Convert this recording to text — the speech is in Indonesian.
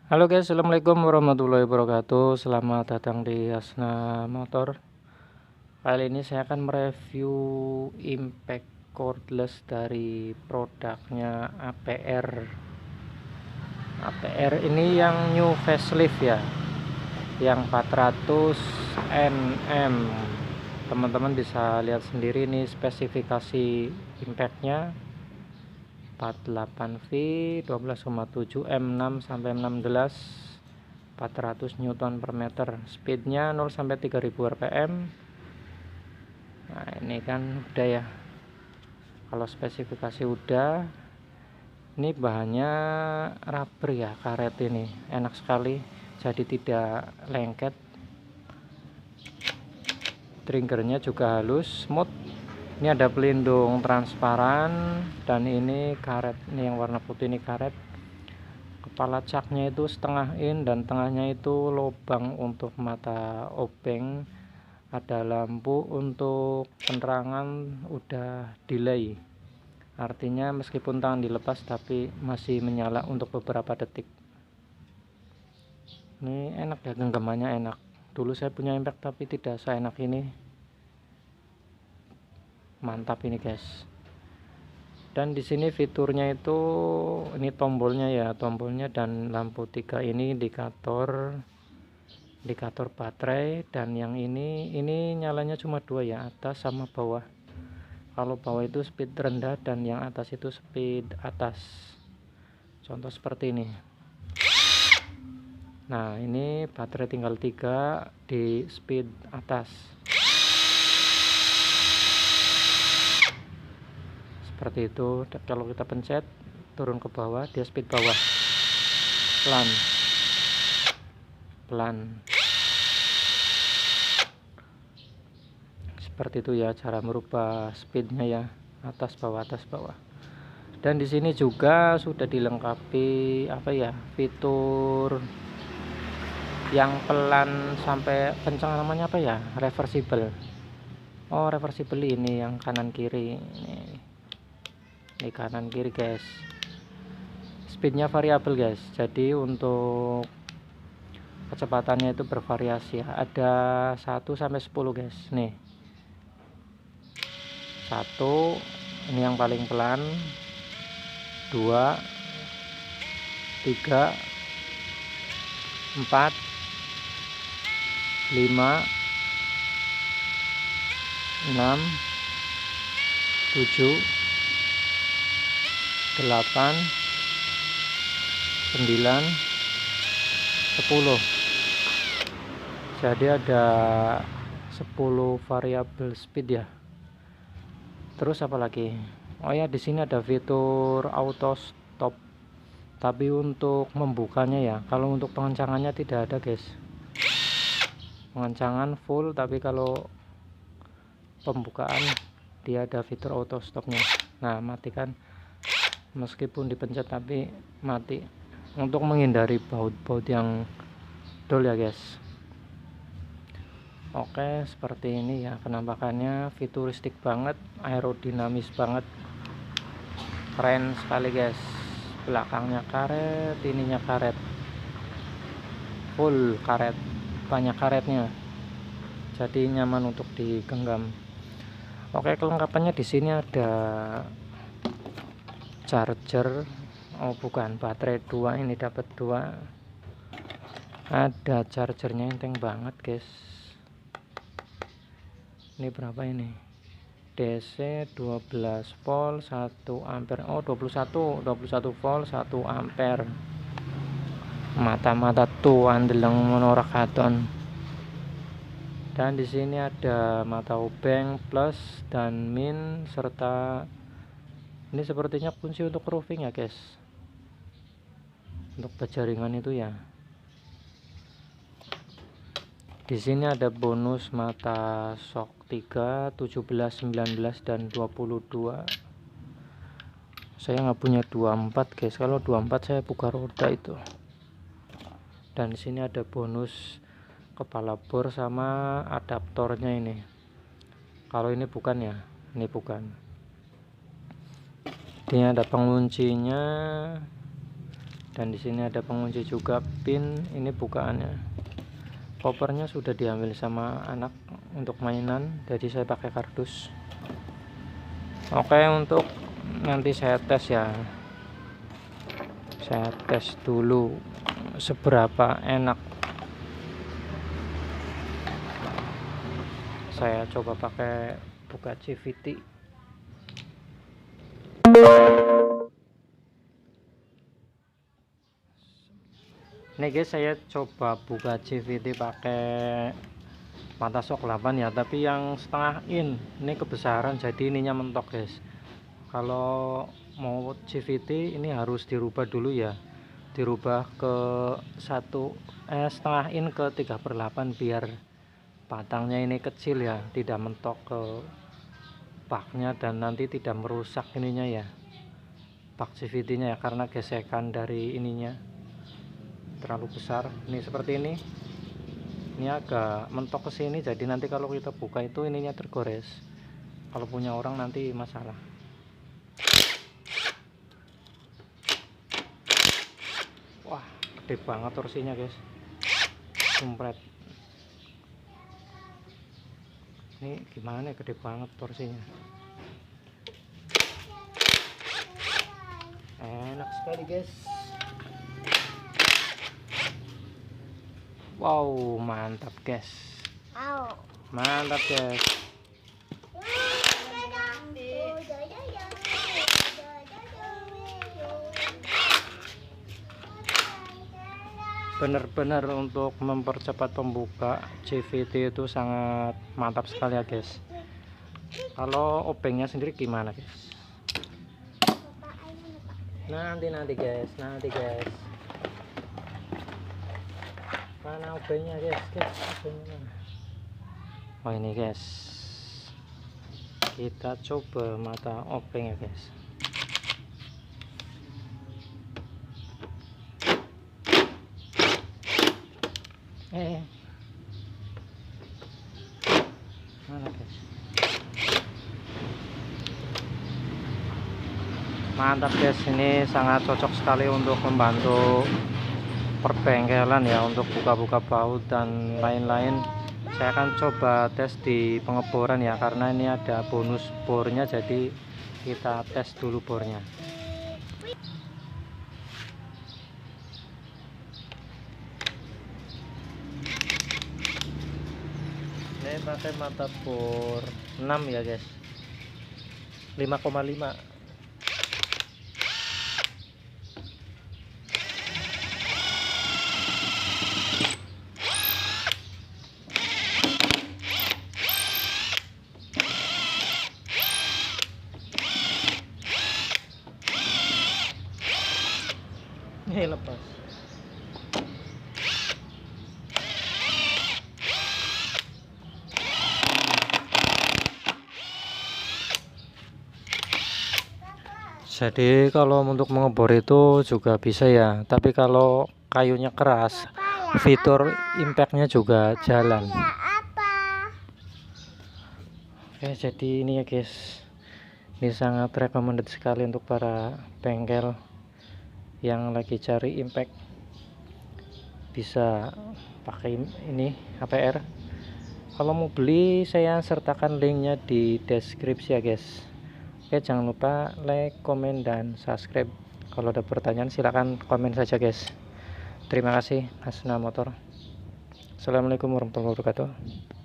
Halo guys, assalamualaikum warahmatullahi wabarakatuh. Selamat datang di Asna Motor. Kali ini saya akan mereview impact cordless dari produknya APR. APR ini yang new facelift ya, yang 400 Nm. Teman-teman bisa lihat sendiri nih spesifikasi impactnya. 48V 12,7 M6 sampai M16, 400 Newton per meter, speednya 0 sampai 3000 rpm. Nah ini kan udah ya, kalau spesifikasi udah. Ini bahannya rubber ya, karet, ini enak sekali, jadi tidak lengket. Triggernya juga halus, smooth. Ini ada pelindung transparan, dan ini karet, ini yang warna putih ini karet. Kepala caknya itu setengah in, dan tengahnya itu lubang untuk mata obeng. Ada lampu untuk penerangan, udah delay, artinya meskipun tangan dilepas tapi masih menyala untuk beberapa detik. Ini enak ya, genggamannya enak. Dulu saya punya impact tapi tidak seenak ini. Mantap ini guys. Dan di sini fiturnya itu, ini tombolnya ya, tombolnya dan lampu 3 ini indikator baterai. Dan yang ini nyalanya cuma 2 ya, atas sama bawah. Kalau bawah itu speed rendah dan yang atas itu speed atas, contoh seperti ini. Nah ini baterai tinggal 3 di speed atas, seperti itu. Kalau kita pencet turun ke bawah, dia speed bawah, pelan, seperti itu ya cara merubah speednya ya, atas bawah atas bawah. Dan di sini juga sudah dilengkapi apa ya, fitur yang pelan sampai kencang, namanya apa ya, reversible. Oh reversible, ini yang kanan kiri, ini kanan kiri guys. Speednya variabel guys, jadi untuk kecepatannya itu bervariasi ya. Ada 1 sampai 10 guys. Nih 1, ini yang paling pelan. 2, 3, 4, 5, 6, 7, 8, 9, 10. Jadi ada 10 variabel speed ya. Terus apa lagi? Oh ya, di sini ada fitur auto stop. Tapi untuk membukanya ya, kalau untuk pengencangannya tidak ada guys. Pengencangan full, tapi kalau pembukaan dia ada fitur auto stopnya. Nah matikan, meskipun dipencet tapi mati, untuk menghindari baut-baut yang dol ya guys. Oke, seperti ini ya penampakannya, futuristik banget, aerodinamis banget, keren sekali guys. Belakangnya karet, ininya karet, full karet, banyak karetnya, jadi nyaman untuk digenggam. Oke, kelengkapannya di sini ada charger, oh bukan, baterai 2, ini dapat 2. Ada chargernya, enteng banget guys. Ini berapa ini, DC 12 volt 1 ampere, oh 21 volt 1 ampere. Mata-mata tuh andeleng menorak katon. Dan di sini ada mata obeng plus dan min, serta ini sepertinya kunci untuk roofing ya guys, untuk berjaringan itu ya. Di sini ada bonus mata shock 3, 17, 19 dan 22. Saya nggak punya 24 guys, kalau 24 saya buka roda itu. Dan di sini ada bonus kepala bor sama adaptornya ini. Kalau ini bukan ya, ini bukan. Ini ada penguncinya Dan di sini ada pengunci juga, pin ini bukaannya. Kopernya sudah diambil sama anak untuk mainan, jadi saya pakai kardus. Oke, untuk nanti saya tes ya. Saya tes dulu seberapa enak. Saya coba pakai buka CVT. Nih guys, saya coba buka CVT pakai mata shock 8 ya, tapi yang setengah in ini kebesaran, jadi ininya mentok guys. Kalau mau CVT ini harus dirubah dulu ya, dirubah ke setengah in ke 3/8 biar batangnya ini kecil ya, tidak mentok ke baknya dan nanti tidak merusak ininya ya, bak CVT nya ya, karena gesekan dari ininya terlalu besar. Ini seperti ini agak mentok ke sini, jadi nanti kalau kita buka itu ininya tergores. Kalau punya orang nanti masalah. Wah, gede banget torsinya guys, sumpret. Ini gimana, gede banget torsinya, enak sekali guys. Wow, mantap guys, mantap guys. Benar-benar untuk mempercepat pembuka CVT itu sangat mantap sekali ya guys. Kalau obengnya sendiri gimana guys? Nanti guys, mana obengnya guys, obengnya. Oh ini guys, kita coba mata obeng ya guys. Mana guys, mantap guys. Ini sangat cocok sekali untuk membantu perbengkelan ya, untuk buka-buka baut dan lain-lain. Saya akan coba tes di pengeboran ya, karena ini ada bonus bornya, jadi kita tes dulu bornya. Ini pakai mata bor 6 ya guys, 5,5. Ini lepas. Jadi kalau untuk mengebor itu juga bisa ya, tapi kalau kayunya keras, fitur impactnya juga jalan. Oke, jadi ini ya guys, ini sangat recommended sekali untuk para bengkel yang lagi cari impact, bisa pakai ini HPR. Kalau mau beli saya sertakan linknya di deskripsi ya guys. Oke, jangan lupa like, komen, dan subscribe. Kalau ada pertanyaan silahkan komen saja guys. Terima kasih, Hasna Motor. Assalamualaikum warahmatullahi wabarakatuh.